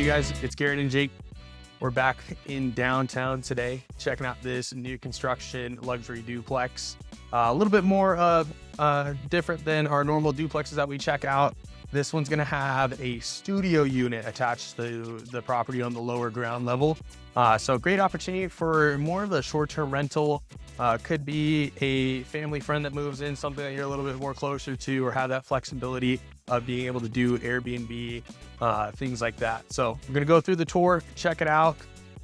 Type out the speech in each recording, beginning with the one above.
you guys? It's Garrett and Jake. We're back in downtown today, checking out this new construction luxury duplex. A little bit more different than our normal duplexes that we check out. This one's gonna have a studio unit attached to the property on the lower ground level. So great opportunity for more of a short-term rental. Could be a family friend that moves in, something that you're a little bit more closer to, or have that flexibility of being able to do Airbnb, things like that. So we're gonna go through the tour, check it out,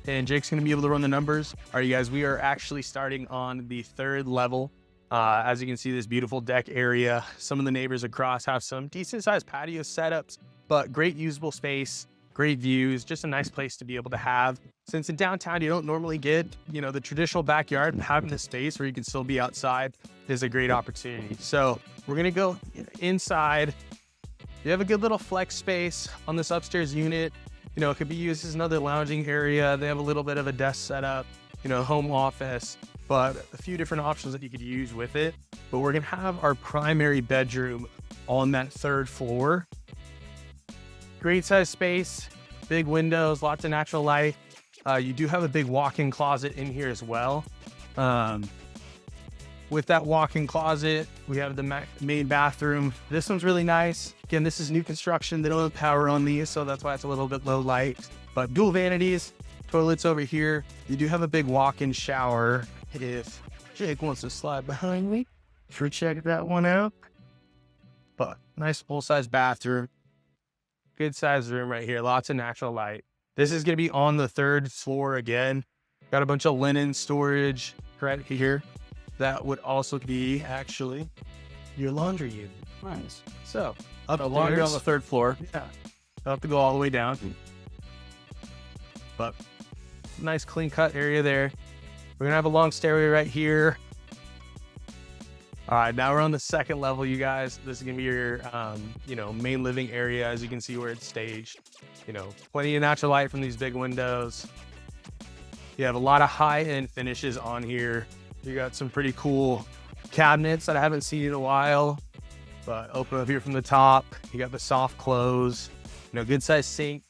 and Jake's gonna be able to run the numbers. All right, you guys, we are actually starting on the third level. As you can see, this beautiful deck area. Some of the neighbors across have some decent sized patio setups, but great usable space, great views, just a nice place to be able to have. Since in downtown, you don't normally get, the traditional backyard, and having this space where you can still be outside is a great opportunity. So we're gonna go inside. You have a good little flex space on this upstairs unit. It could be used as another lounging area. They have a little bit of a desk setup, home office, but a few different options that you could use with it. But we're gonna have our primary bedroom on that third floor. Great size space, big windows, lots of natural light. You do have a big walk-in closet in here as well. With that walk-in closet, we have the main bathroom. This one's really nice. Again, this is new construction. They don't have power on these, so that's why it's a little bit low light. But dual vanities, toilets over here. You do have a big walk-in shower if Jake wants to slide behind me. Sure, check that one out. But nice full-size bathroom. Good size room right here. Lots of natural light. This is going to be on the third floor again. Got a bunch of linen storage right here. That would also be actually your laundry unit. Nice. So Up laundry on the third floor. Yeah. I'll have to go all the way down. But nice clean cut area there. We're gonna have a long stairway right here. All right, now we're on the second level, you guys. This is gonna be your, main living area. As you can see where it's staged. Plenty of natural light from these big windows. You have a lot of high-end finishes on here. You got some pretty cool cabinets that I haven't seen in a while. But open up here from the top. You got the soft close. Good sized sink.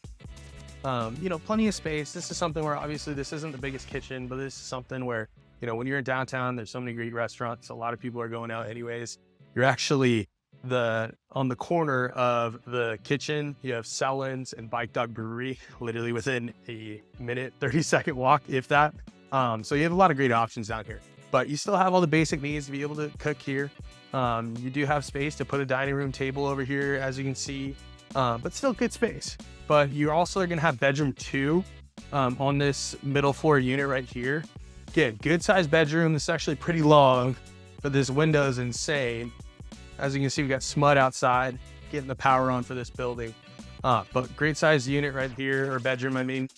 Plenty of space. This is something where obviously this isn't the biggest kitchen, but this is something where, when you're in downtown, there's so many great restaurants. A lot of people are going out anyways. You're actually on the corner of the kitchen. You have Sellen's and Bike Dog Brewery, literally within a minute, 30-second walk, if that. So you have a lot of great options down here, but you still have all the basic needs to be able to cook here. You do have space to put a dining room table over here, as you can see, but still good space. But you also are going to have bedroom 2 on this middle floor unit right here. Again, good sized bedroom. This is actually pretty long, but this window is insane. As you can see, we got smut outside, getting the power on for this building. But great sized unit right here, or bedroom, I mean.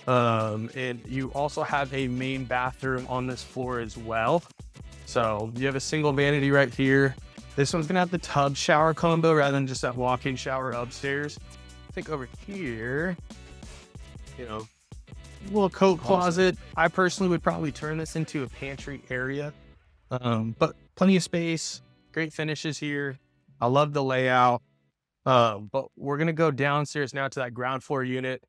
And you also have a main bathroom on this floor as well. So you have a single vanity right here. This one's gonna have the tub shower combo rather than just that walk-in shower upstairs. I think over here, little coat closet. I personally would probably turn this into a pantry area. But plenty of space, great finishes here. I love the layout. But we're gonna go downstairs now to that ground floor unit.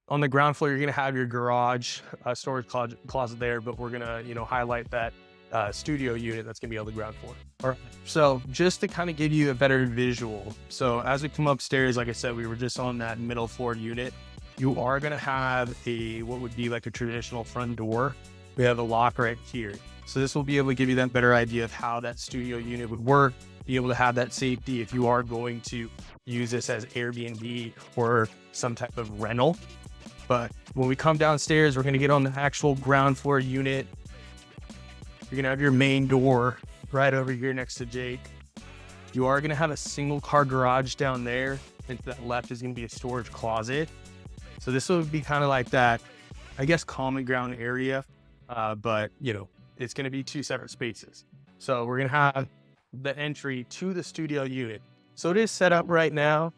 On the ground floor, you're gonna have your garage, storage closet there, but we're gonna, highlight that studio unit that's gonna be on the ground floor. All right. So just to kind of give you a better visual. So as we come upstairs, like I said, we were just on that middle floor unit. You are gonna have what would be like a traditional front door. We have a lock right here. So this will be able to give you that better idea of how that studio unit would work, be able to have that safety if you are going to use this as Airbnb or some type of rental. But when we come downstairs, we're gonna get on the actual ground floor unit. You're gonna have your main door right over here next to Jake. You are gonna have a single car garage down there. And to that left is gonna be a storage closet. So this will be kind of like that, I guess, common ground area. But it's gonna be 2 separate spaces. So we're gonna have the entry to the studio unit. So it is set up right now.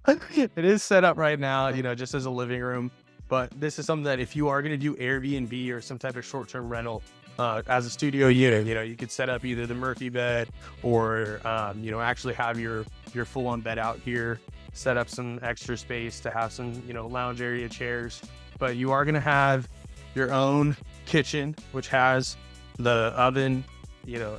It is set up right now, just as a living room. But this is something that if you are going to do Airbnb or some type of short-term rental as a studio unit, you could set up either the Murphy bed or, actually have your full-on bed out here. set up some extra space to have some, lounge area chairs. But you are going to have your own kitchen, which has the oven,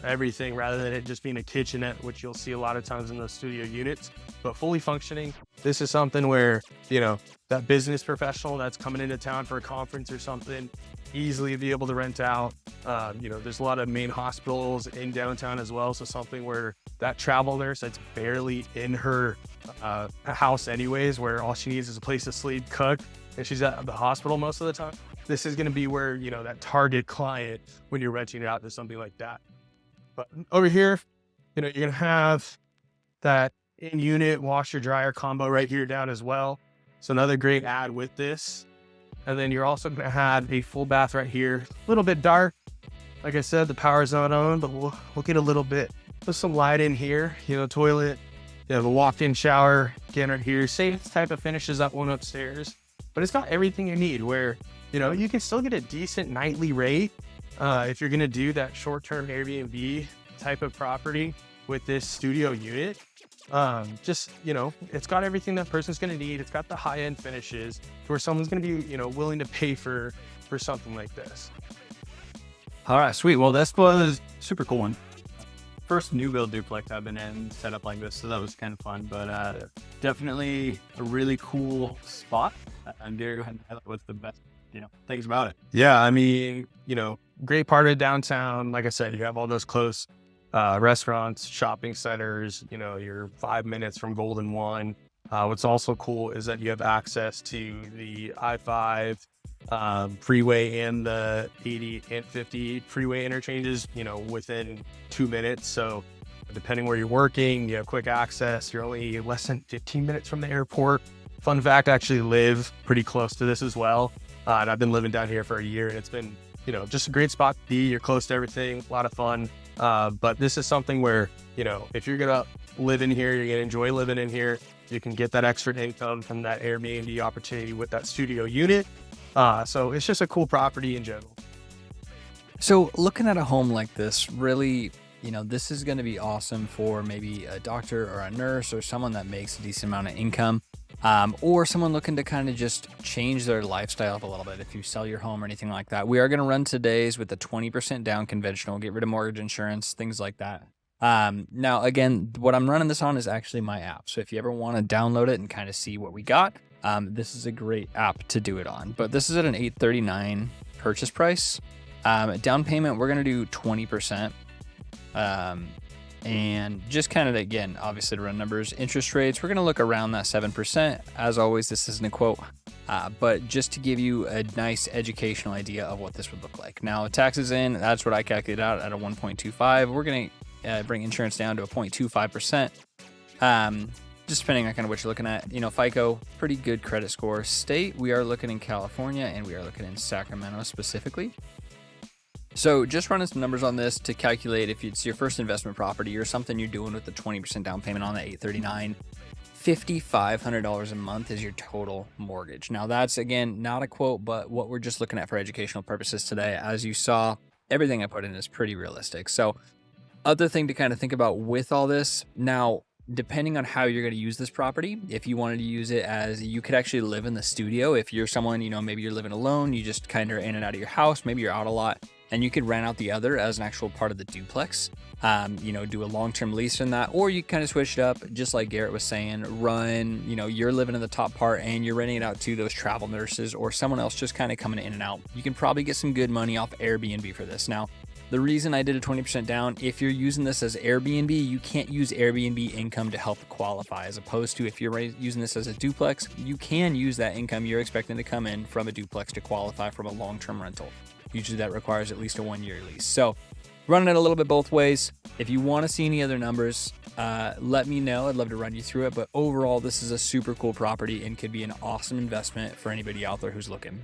everything, rather than it just being a kitchenette, which you'll see a lot of times in those studio units. But fully functioning, this is something where, that business professional that's coming into town for a conference or something, easily be able to rent out. There's a lot of main hospitals in downtown as well. So something where that travel nurse that's barely in her house anyways, where all she needs is a place to sleep, cook, and she's at the hospital most of the time. This is going to be where, that target client when you're renting it out to something like that. But over here, you're going to have that in-unit washer dryer combo right here down as well. So another great add with this. And then you're also going to have a full bath right here. A little bit dark. Like I said, the power's not on, but we'll get a little bit. Put some light in here, toilet. You have a walk-in shower again right here. Same type of finish as that one upstairs, but it's got everything you need where, you can still get a decent nightly rate if you're going to do that short-term Airbnb type of property with this studio unit. It's got everything that person's going to need. It's got the high-end finishes where someone's going to be, willing to pay for something like this. All right, sweet. Well, this was super cool one. First new build duplex I've been in set up like this, so that was kind of fun, but definitely a really cool spot. I'm going to highlight what's the best, things about it. Yeah, I mean, great part of downtown. Like I said, you have all those close restaurants, shopping centers, you're 5 minutes from Golden One. What's also cool is that you have access to the I-5 freeway and the 80 and 50 freeway interchanges, within 2 minutes. So depending where you're working, you have quick access. You're only less than 15 minutes from the airport. Fun fact, I actually live pretty close to this as well. And I've been living down here for a year, and it's been, just a great spot to be. You're close to everything, a lot of fun. But this is something where, if you're going to live in here, you're going to enjoy living in here. You can get that extra income from that Airbnb opportunity with that studio unit. So it's just a cool property in general. So looking at a home like this, really, this is going to be awesome for maybe a doctor or a nurse or someone that makes a decent amount of income, or someone looking to kind of just change their lifestyle up a little bit. If you sell your home or anything like that, we are going to run today's with the 20% down conventional, get rid of mortgage insurance, things like that. Now, again, what I'm running this on is actually my app. So if you ever want to download it and kind of see what we got, this is a great app to do it on. But this is at an $839 purchase price. Down payment, we're going to do 20%. And just kind of, again, obviously to run numbers, interest rates, we're going to look around that 7%. As always, this isn't a quote, but just to give you a nice educational idea of what this would look like. Now, taxes in, that's what I calculated out at a 1.25. We're going to bring insurance down to a 0.25%. Just depending on kind of what you're looking at. FICO, pretty good credit score. State, we are looking in California, and we are looking in Sacramento specifically. So just running some numbers on this to calculate if it's your first investment property or something you're doing with the 20% down payment on the $839, $5,500 a month is your total mortgage. Now that's, again, not a quote, but what we're just looking at for educational purposes today. As you saw, everything I put in is pretty realistic. So other thing to kind of think about with all this, now, depending on how you're going to use this property, if you wanted to use it as, you could actually live in the studio. If you're someone, maybe you're living alone, you just kind of in and out of your house, maybe you're out a lot, and you could rent out the other as an actual part of the duplex, do a long-term lease in that, or you kind of switch it up, just like Garrett was saying, run, you're living in the top part and you're renting it out to those travel nurses or someone else just kind of coming in and out. You can probably get some good money off Airbnb for this. Now, the reason I did a 20% down, if you're using this as Airbnb, you can't use Airbnb income to help qualify, as opposed to if you're using this as a duplex, you can use that income you're expecting to come in from a duplex to qualify from a long-term rental. Usually that requires at least a 1-year lease. So running it a little bit both ways. If you want to see any other numbers, let me know. I'd love to run you through it. But overall, this is a super cool property and could be an awesome investment for anybody out there who's looking.